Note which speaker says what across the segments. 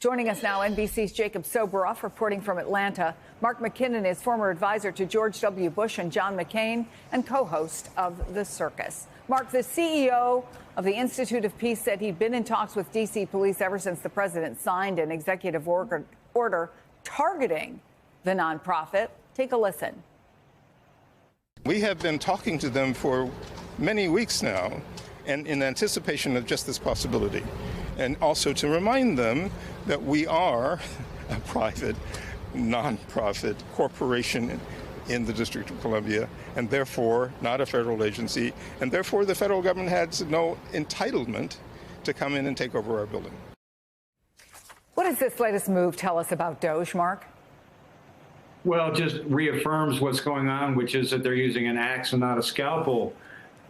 Speaker 1: Joining us now, NBC's Jacob Soboroff reporting from Atlanta. Mark McKinnon is former advisor to George W. Bush and John McCain and co-host of The Circus. Mark, the CEO of the Institute of Peace said he'd been in talks with D.C. police ever since the president signed an executive order targeting the nonprofit. Take a listen.
Speaker 2: We have been talking to them for many weeks now, and in anticipation of just this possibility, and also to remind them that we are a private, nonprofit corporation in the District of Columbia, and therefore not a federal agency, and therefore the federal government has no entitlement to come in and take over our building.
Speaker 1: What does this latest move tell us about DOJ, Mark?
Speaker 3: Well, it just reaffirms what's going on, which is that they're using an axe and not a scalpel.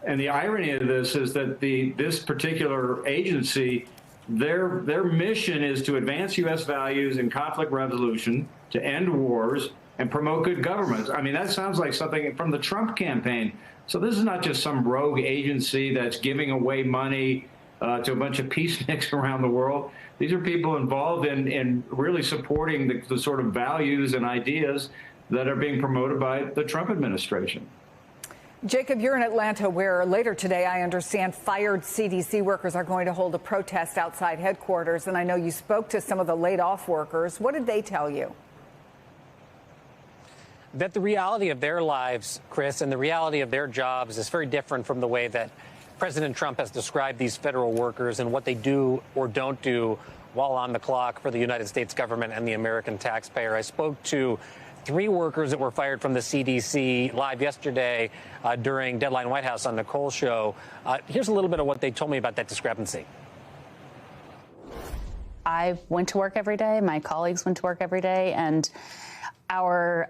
Speaker 3: And the irony of this is that this particular agency, their mission is to advance U.S. values in conflict resolution, to end wars, and promote good government. I mean, that sounds like something from the Trump campaign. So this is not just some rogue agency that's giving away money to a bunch of peaceniks around the world. These are people involved in really supporting the sort of values and ideas that are being promoted by the Trump administration.
Speaker 1: Jacob, you're in Atlanta, where later today, I understand, fired CDC workers are going to hold a protest outside headquarters. And I know you spoke to some of the laid-off workers. What did they tell you?
Speaker 4: That the reality of their lives, Chris, and the reality of their jobs is very different from the way that President Trump has described these federal workers and what they do or don't do while on the clock for the United States government and the American taxpayer. I spoke to 3 workers that were fired from the CDC live yesterday during Deadline White House on Nicole's show. Here's a little bit of what they told me about that discrepancy.
Speaker 5: I went to work every day. My colleagues went to work every day. And our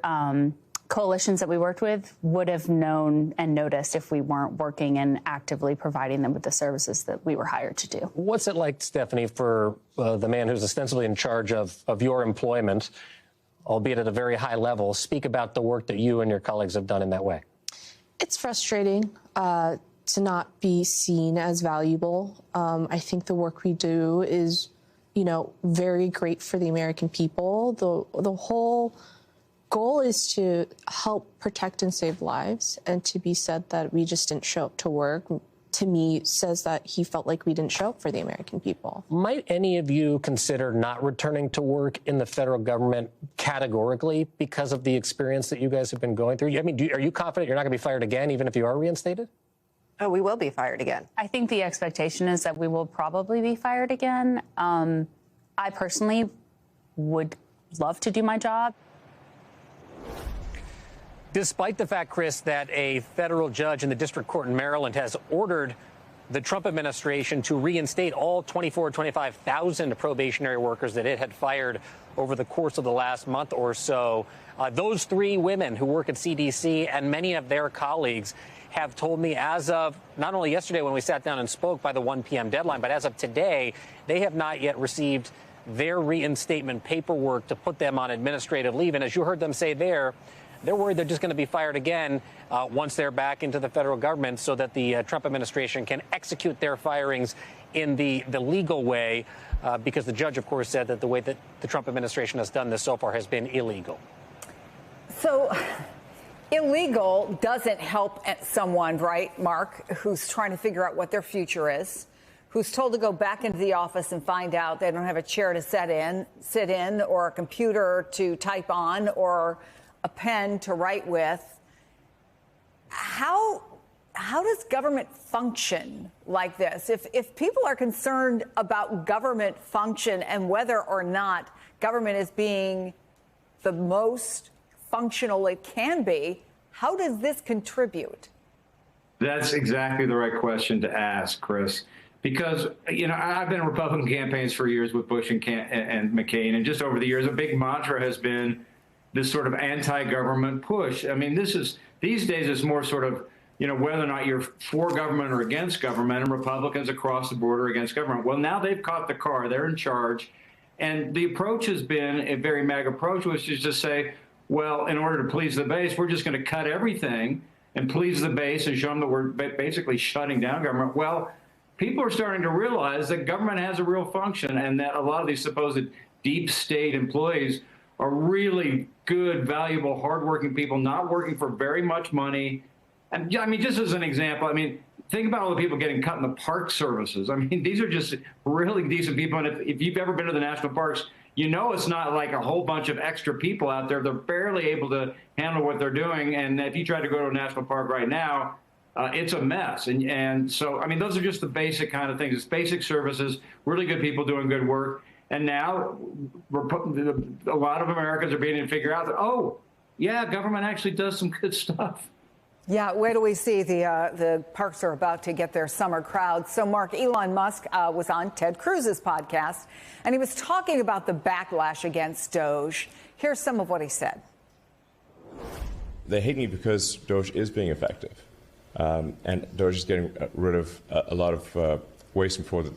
Speaker 5: coalitions that we worked with would have known and noticed if we weren't working and actively providing them with the services that we were hired to do.
Speaker 4: What's it like, Stephanie, for the man who's ostensibly in charge of your employment, albeit at a very high level, speak about the work that you and your colleagues have done in that way?
Speaker 6: It's frustrating to not be seen as valuable. I think the work we do is, very great for the American people. The whole goal is to help protect and save lives, and to be said that we just didn't show up to work, to me, says that he felt like we didn't show up for the American people. Might
Speaker 4: any of you consider not returning to work in the federal government categorically because of the experience that you guys have been going through? I mean, are you confident you're not going to be fired again, even if you are reinstated?
Speaker 7: Oh, we will be fired again.
Speaker 5: I think the expectation is that we will probably be fired again. I personally would love to do my job.
Speaker 4: Despite the fact, Chris, that a federal judge in the district court in Maryland has ordered the Trump administration to reinstate all 25,000 probationary workers that it had fired over the course of the last month or so, those 3 women who work at CDC and many of their colleagues have told me, as of not only yesterday when we sat down and spoke by the 1 p.m. deadline, but as of today, they have not yet received their reinstatement paperwork to put them on administrative leave. And as you heard them say there, they're worried they're just going to be fired again once they're back into the federal government, so that the Trump administration can execute their firings in the legal way, because the judge, of course, said that the way that the Trump administration has done this so far has been illegal.
Speaker 1: So illegal doesn't help someone, right, Mark, who's trying to figure out what their future is, who's told to go back into the office and find out they don't have a chair to sit in, or a computer to type on, or a pen to write with. How does government function like this? If people are concerned about government function and whether or not government is being the most functional it can be, how does this contribute?
Speaker 3: That's exactly the right question to ask, Chris. Because, I've been in Republican campaigns for years with Bush and McCain, and just over the years, a big mantra has been this sort of anti-government push. I mean, these days it's more sort of, whether or not you're for government or against government, and Republicans across the border against government. Well, now they've caught the car, they're in charge. And the approach has been a very MAGA approach, which is to say, well, in order to please the base, we're just going to cut everything and please the base and show them that we're basically shutting down government. Well, people are starting to realize that government has a real function, and that a lot of these supposed deep state employees are really good, valuable, hardworking people, not working for very much money. And I mean, just as an example, I mean, think about all the people getting cut in the park services. I mean, these are just really decent people. And if you've ever been to the national parks, you know it's not like a whole bunch of extra people out there. They're barely able to handle what they're doing. And if you try to go to a national park right now, it's a mess. And so, I mean, those are just the basic kind of things. It's basic services, really good people doing good work. And now a lot of Americans are beginning to figure out that, oh, yeah, government actually does some good stuff.
Speaker 1: Yeah, wait till we see the parks are about to get their summer crowd. So, Mark, Elon Musk was on Ted Cruz's podcast, and he was talking about the backlash against Doge. Here's some of what he said.
Speaker 8: They hate me because Doge is being effective, and Doge is getting rid of a lot of waste and fraud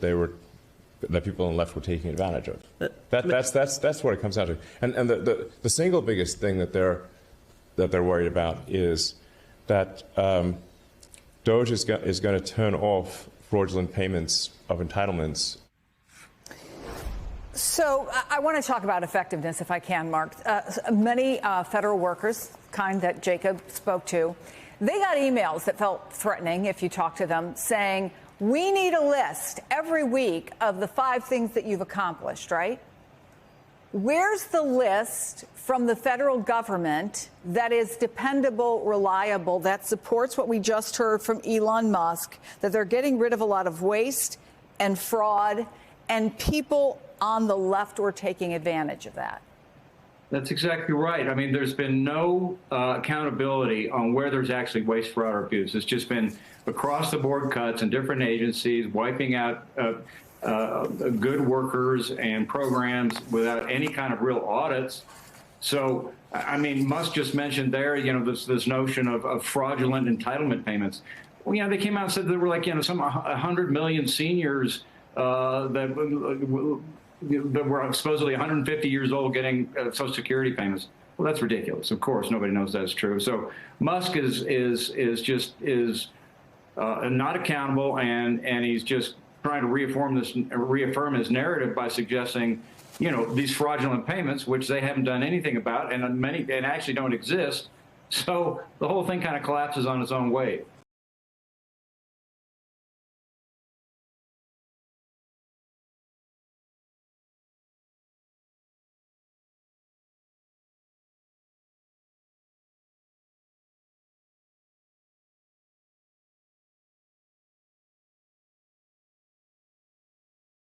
Speaker 8: that people on the left were taking advantage of. That's what it comes down to. And the single biggest thing that they're worried about is that Doge is going to turn off fraudulent payments of entitlements.
Speaker 1: So I want to talk about effectiveness, if I can, Mark. Many federal workers, kind that Jacob spoke to, they got emails that felt threatening if you talk to them, saying, we need a list every week of the 5 things that you've accomplished, right? Where's the list from the federal government that is dependable, reliable, that supports what we just heard from Elon Musk, that they're getting rid of a lot of waste and fraud, and people on the left were taking advantage of that?
Speaker 3: That's exactly right. I mean, there's been no accountability on where there's actually waste, fraud, or abuse. It's just been across the board cuts in different agencies, wiping out good workers and programs without any kind of real audits. So, I mean, Musk just mentioned there, you know, this notion of fraudulent entitlement payments. Well, you know, they came out and said there were like, you know, some 100 million seniors that were supposedly 150 years old getting Social Security payments. Well, that's ridiculous. Of course, nobody knows that's true. So Musk is not accountable, and he's just trying to reaffirm his narrative by suggesting, you know, these fraudulent payments, which they haven't done anything about, and actually don't exist. So the whole thing kind of collapses on its own weight.